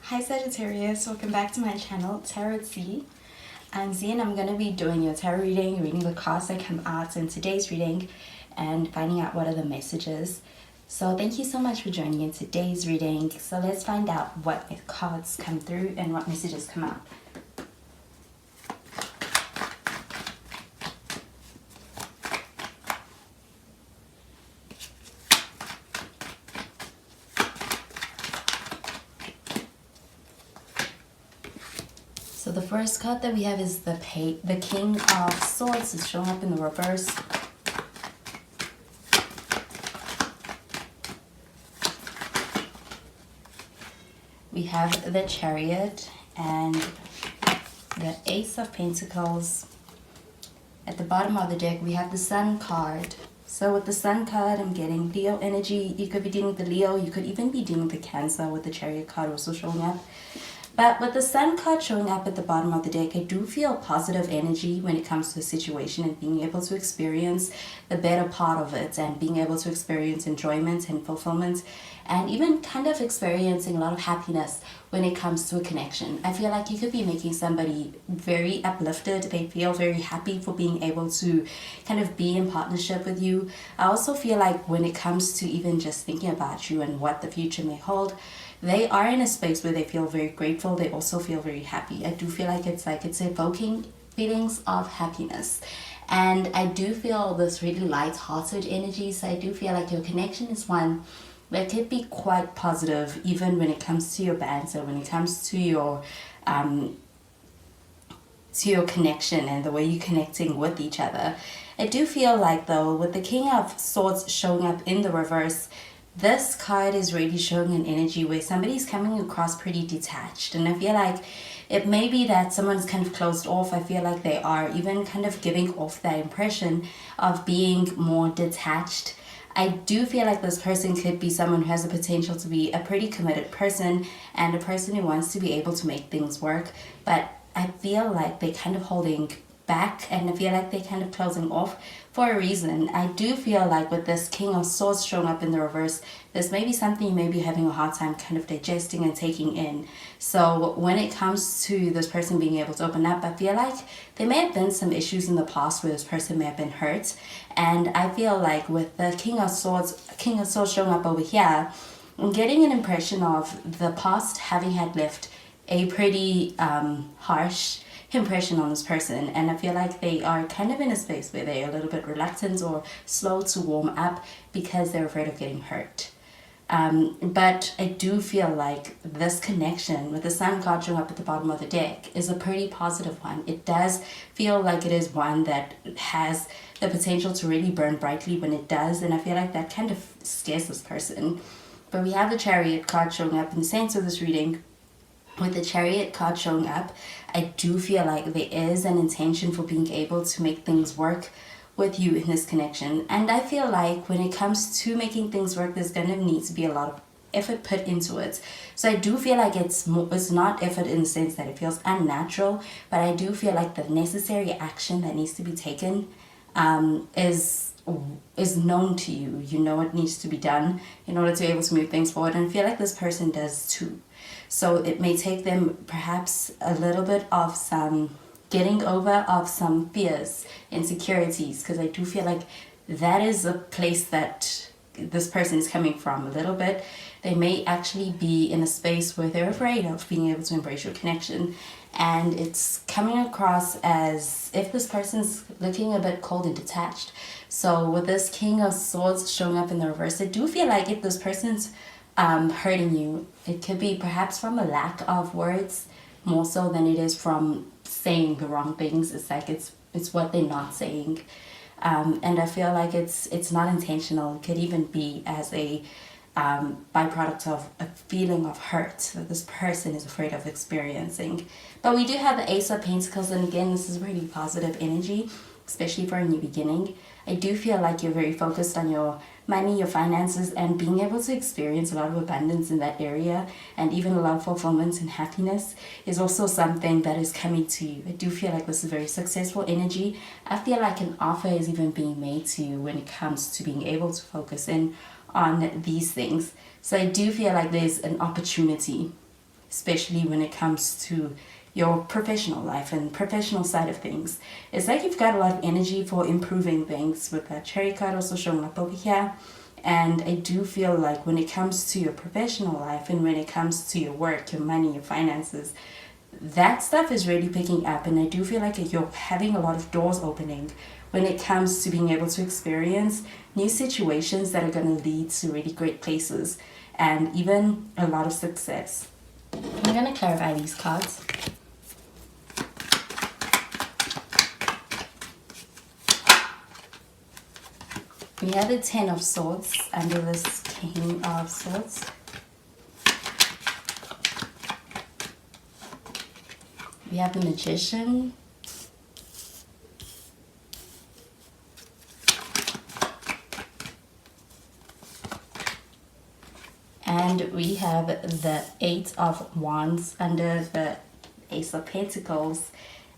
Hi Sagittarius, welcome back to my channel, Tarot Z. I'm Z and I'm going to be doing your tarot reading the cards that come out in today's reading and finding out what are the messages. So thank you so much for joining in today's reading. So let's find out what cards come through and what messages come out. So the first card that we have is the King of Swords. Is showing up in the reverse. We have the Chariot and the Ace of Pentacles. At the bottom of the deck, we have the Sun card. So with the Sun card, I'm getting Leo energy. You could be dealing with the Leo. You could even be dealing with the Cancer with the Chariot card also showing up. But with the Sun card showing up at the bottom of the deck, I do feel positive energy when it comes to a situation and being able to experience the better part of it and being able to experience enjoyment and fulfillment and even kind of experiencing a lot of happiness when it comes to a connection. I feel like you could be making somebody very uplifted. They feel very happy for being able to kind of be in partnership with you. I also feel like when it comes to even just thinking about you and what the future may hold, they are in a space where they feel very grateful. They also feel very happy. I do feel like it's evoking feelings of happiness. And I do feel this really light-hearted energy. So I do feel like your connection is one that could be quite positive, even when it comes to your banter, when it comes to your connection and the way you're connecting with each other. I do feel like, though, with the King of Swords showing up in the reverse, this card is really showing an energy where somebody's coming across pretty detached. And I feel like it may be that someone's kind of closed off. I feel like they are even kind of giving off that impression of being more detached. I do feel like this person could be someone who has the potential to be a pretty committed person and a person who wants to be able to make things work. But I feel like they're kind of holding back and I feel like they're kind of closing off for a reason. I do feel like with this King of Swords showing up in the reverse, this may be something you may be having a hard time kind of digesting and taking in. So when it comes to this person being able to open up, I feel like there may have been some issues in the past where this person may have been hurt. And I feel like with the King of Swords showing up over here, I'm getting an impression of the past having had left a pretty harsh impression on this person, and I feel like they are kind of in a space where they're a little bit reluctant or slow to warm up because they're afraid of getting hurt. But I do feel like this connection with the Sun card showing up at the bottom of the deck is a pretty positive one. It does feel like it is one that has the potential to really burn brightly when it does, and I feel like that kind of scares this person. But we have the Chariot card showing up in the center of this reading. With the Chariot card showing up, I do feel like there is an intention for being able to make things work with you in this connection. And I feel like when it comes to making things work, there's going to need to be a lot of effort put into it. So I do feel like it's not effort in the sense that it feels unnatural, but I do feel like the necessary action that needs to be taken is known to you. You know it needs to be done in order to be able to move things forward, and I feel like this person does too. So it may take them perhaps a little bit of some getting over of some fears, insecurities, because I do feel like that is a place that this person is coming from a little bit. They may actually be in a space where they're afraid of being able to embrace your connection, and it's coming across as if this person's looking a bit cold and detached. So with this King of Swords showing up in the reverse, I do feel like if this person's hurting you, it could be perhaps from a lack of words more so than it is from saying the wrong things. It's like it's what they're not saying, and I feel like it's not intentional. It could even be as a byproduct of a feeling of hurt that this person is afraid of experiencing. But we do have the Ace of Pentacles, and again, this is really positive energy, especially for a new beginning. I do feel like you're very focused on your money, your finances, and being able to experience a lot of abundance in that area, and even a lot of fulfillment and happiness is also something that is coming to you. I do feel like this is very successful energy. I feel like an offer is even being made to you when it comes to being able to focus in on these things. So I do feel like there's an opportunity especially when it comes to your professional life and professional side of things. It's like you've got a lot of energy for improving things, with that Chariot card also showing up over here. And I do feel like when it comes to your professional life and when it comes to your work, your money, your finances, that stuff is really picking up. And I do feel like you're having a lot of doors opening when it comes to being able to experience new situations that are going to lead to really great places and even a lot of success. I'm going to clarify these cards. We have the Ten of Swords under this King of Swords. We have the Magician. And we have the Eight of Wands under the Ace of Pentacles.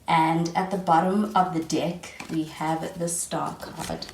And at the bottom of the deck, we have the Star card.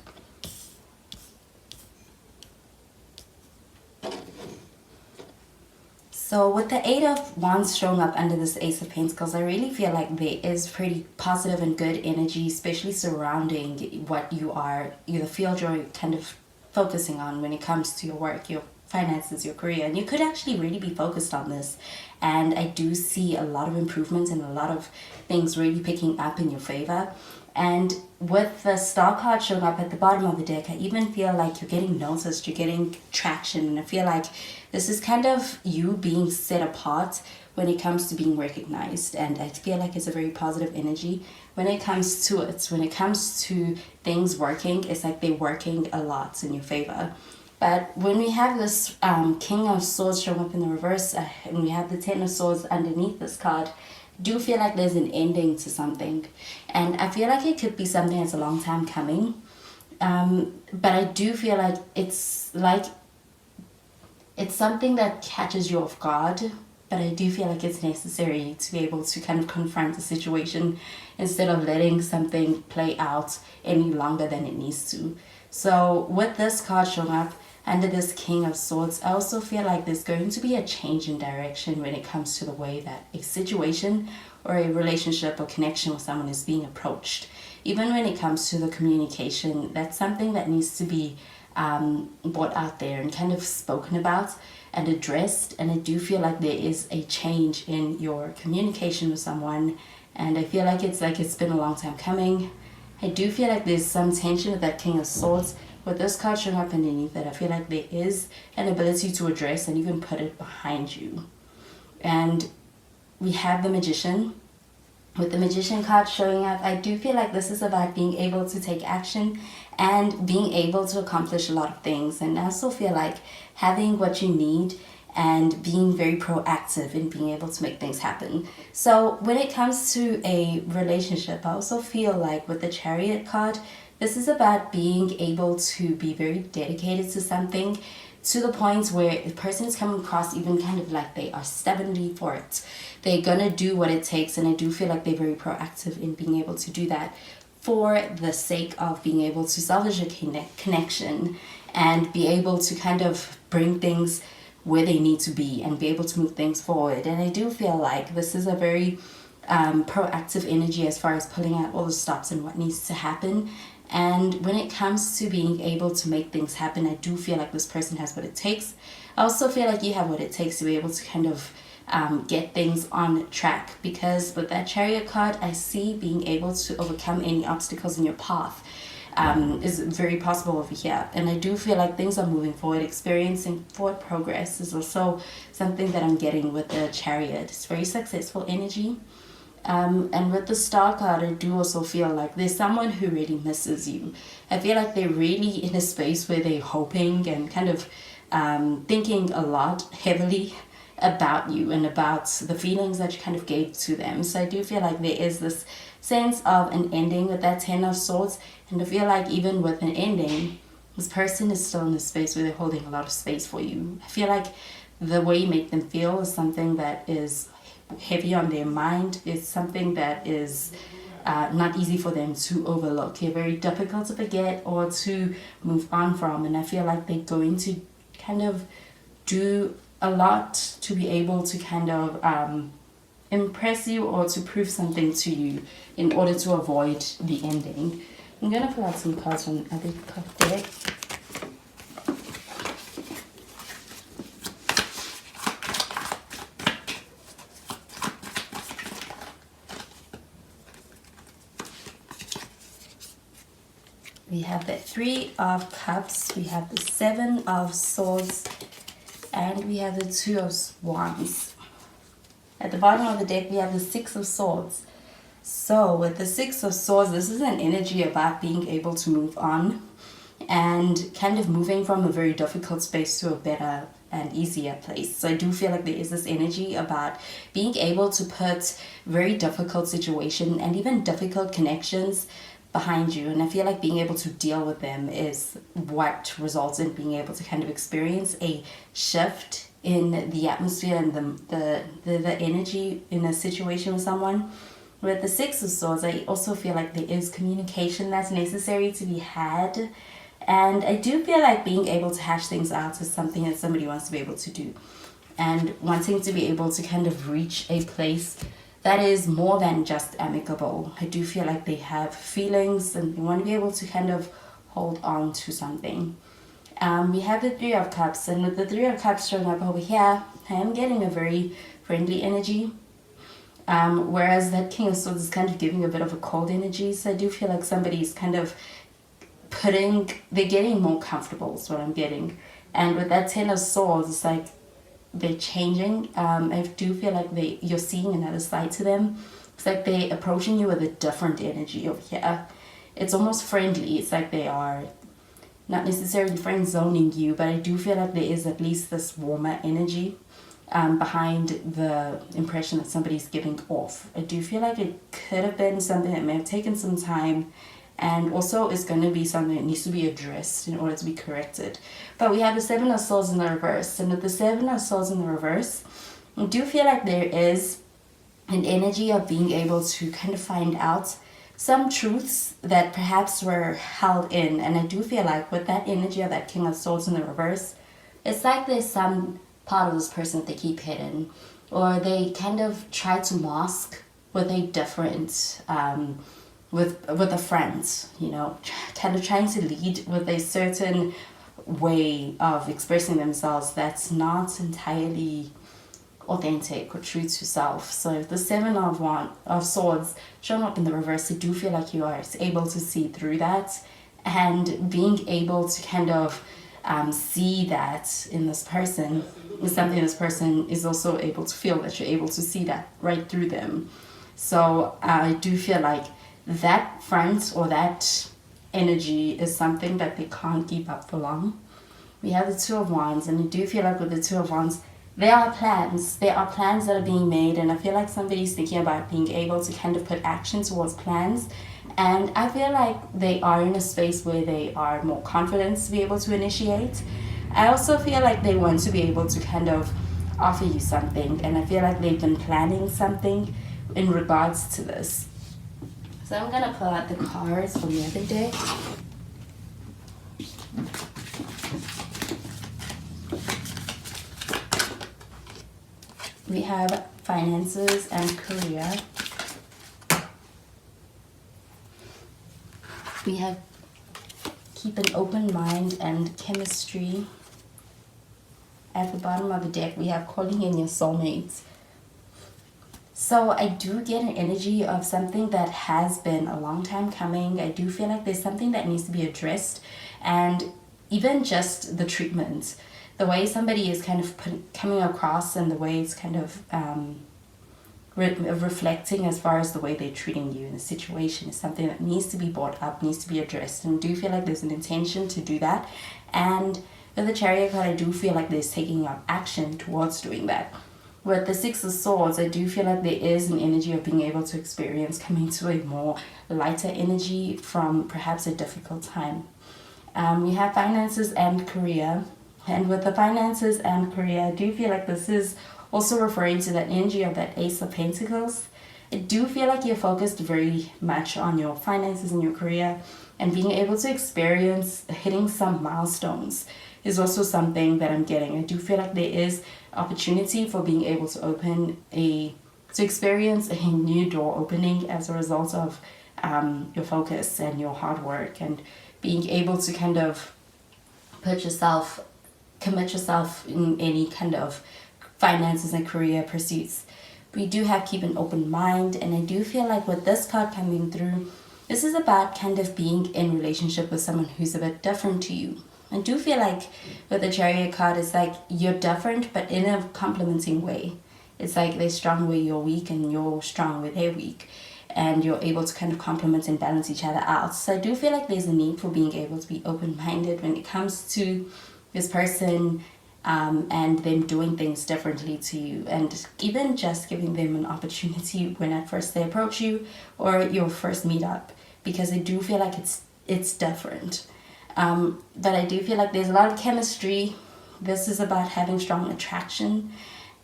So with the Eight of Wands showing up under this Ace of Pentacles, I really feel like there is pretty positive and good energy, especially surrounding what you are, the field you're kind of focusing on when it comes to your work, your finances, your career. And you could actually really be focused on this. And I do see a lot of improvements and a lot of things really picking up in your favor. And with the Star card showing up at the bottom of the deck, I even feel like you're getting noticed, you're getting traction. And I feel like this is kind of you being set apart when it comes to being recognized. And I feel like it's a very positive energy when it comes to it. When it comes to things working, it's like they're working a lot in your favor. But when we have this King of Swords showing up in the reverse, and we have the Ten of Swords underneath this card, do feel like there's an ending to something. And I feel like it could be something that's a long time coming. But I do feel like it's something that catches you off guard. But I do feel like it's necessary to be able to kind of confront the situation instead of letting something play out any longer than it needs to. So with this card showing up under this King of Swords, I also feel like there's going to be a change in direction when it comes to the way that a situation or a relationship or connection with someone is being approached. Even when it comes to the communication, that's something that needs to be brought out there and kind of spoken about and addressed. And I do feel like there is a change in your communication with someone, and I feel like it's been a long time coming. I do feel like there's some tension with that King of Swords. With this card showing up underneath it, I feel like there is an ability to address and even put it behind you. And we have the Magician. With the Magician card showing up, I do feel like this is about being able to take action and being able to accomplish a lot of things. And I also feel like having what you need and being very proactive in being able to make things happen. So when it comes to a relationship, I also feel like with the Chariot card, this is about being able to be very dedicated to something, to the point where the person is coming across even kind of like they are stubbornly for it. They're gonna do what it takes, and I do feel like they're very proactive in being able to do that for the sake of being able to salvage a connection and be able to kind of bring things where they need to be and be able to move things forward. And I do feel like this is a very proactive energy as far as pulling out all the stops and what needs to happen. And when it comes to being able to make things happen, I do feel like this person has what it takes. I also feel like you have what it takes to be able to kind of get things on track, because with that Chariot card, I see being able to overcome any obstacles in your path is very possible over here. And I do feel like things are moving forward. Experiencing forward progress is also something that I'm getting with the Chariot. It's very successful energy. And with the Star card, I do also feel like there's someone who really misses you. I feel like they're really in a space where they're hoping and kind of thinking a lot heavily about you and about the feelings that you kind of gave to them. So I do feel like there is this sense of an ending with that Ten of Swords. And I feel like even with an ending, this person is still in a space where they're holding a lot of space for you. I feel like the way you make them feel is something that is heavy on their mind. It's something that is not easy for them to overlook. They're very difficult to forget or to move on from. And I feel like they're going to kind of do a lot to be able to kind of impress you or to prove something to you in order to avoid the ending. I'm going to pull out some cards from other card deck. We have the Three of Cups, we have the Seven of Swords, and we have the Two of Wands. At the bottom of the deck, we have the Six of Swords. So with the Six of Swords, this is an energy about being able to move on and kind of moving from a very difficult space to a better and easier place. So I do feel like there is this energy about being able to put very difficult situation and even difficult connections behind you, and I feel like being able to deal with them is what results in being able to kind of experience a shift in the atmosphere and the energy in a situation with someone. With the Six of Swords, I also feel like there is communication that's necessary to be had, and I do feel like being able to hash things out is something that somebody wants to be able to do, and wanting to be able to kind of reach a place that is more than just amicable. I do feel like they have feelings and they want to be able to kind of hold on to something. We have the Three of Cups, and with the Three of Cups showing up over here, I am getting a very friendly energy. Whereas that King of Swords is kind of giving a bit of a cold energy. So I do feel like somebody's kind of they're getting more comfortable is what I'm getting. And with that Ten of Swords, it's like they're changing. I do feel like you're seeing another side to them. It's like they're approaching you with a different energy over here. It's almost friendly. It's like they are not necessarily friend zoning you, but I do feel like there is at least this warmer energy behind the impression that somebody's giving off. I do feel like it could have been something that may have taken some time, and also is going to be something that needs to be addressed in order to be corrected. But we have the Seven of Swords in the reverse, and with the Seven of Swords in the reverse, I do feel like there is an energy of being able to kind of find out some truths that perhaps were held in. And I do feel like with that energy of that King of Swords in the reverse, it's like there's some part of this person that they keep hidden, or they kind of try to mask with a different with a friend, you know, kind of trying to lead with a certain way of expressing themselves that's not entirely authentic or true to self. So the Seven of Swords showing up in the reverse, I do feel like you are able to see through that, and being able to kind of see that in this person is something this person is also able to feel, that you're able to see that right through them. So I do feel like that front or that energy is something that they can't keep up for long. We have the Two of Wands, and I do feel like with the Two of Wands, there are plans that are being made, and I feel like somebody's thinking about being able to kind of put action towards plans, and I feel like they are in a space where they are more confident to be able to initiate. I also feel like they want to be able to kind of offer you something, and I feel like they've been planning something in regards to this. So I'm going to pull out the cards from the other deck. We have finances and career. We have keep an open mind and chemistry. At the bottom of the deck, we have calling in your soulmates. So I do get an energy of something that has been a long time coming. I do feel like there's something that needs to be addressed, and even just the treatment, the way somebody is kind of coming across, and the way it's kind of reflecting as far as the way they're treating you in the situation is something that needs to be brought up, needs to be addressed, and I do feel like there's an intention to do that. And with the Chariot card, I do feel like there's taking up action towards doing that. With the Six of Swords, I do feel like there is an energy of being able to experience coming to a more lighter energy from perhaps a difficult time. We have finances and career. And with the finances and career, I do feel like this is also referring to that energy of that Ace of Pentacles. I do feel like you're focused very much on your finances and your career, and being able to experience hitting some milestones is also something that I'm getting. I do feel like there is opportunity for being able to to experience a new door opening as a result of your focus and your hard work, and being able to kind of commit yourself in any kind of finances and career pursuits. We do have keep an open mind, and I do feel like with this card coming through, this is about kind of being in relationship with someone who's a bit different to you. I do feel like with the Chariot card, it's like you're different but in a complementing way. It's like they're strong where you're weak and you're strong where they're weak, and you're able to kind of complement and balance each other out. So I do feel like there's a need for being able to be open-minded when it comes to this person, and them doing things differently to you, and even just giving them an opportunity when at first they approach you or your first meetup, because I do feel like it's different. But I do feel like there's a lot of chemistry. This is about having strong attraction.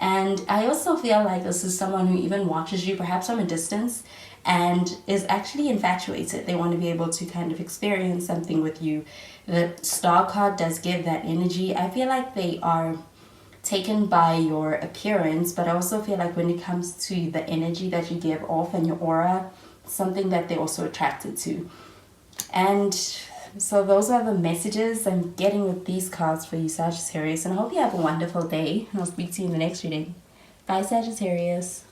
And I also feel like this is someone who even watches you perhaps from a distance and is actually infatuated. They want to be able to kind of experience something with you. The Star card does give that energy. I feel like they are taken by your appearance, but I also feel like when it comes to the energy that you give off and your aura, something that they're also attracted to. And so those are the messages I'm getting with these cards for you, Sagittarius, and I hope you have a wonderful day, and I'll speak to you in the next reading. Bye, Sagittarius.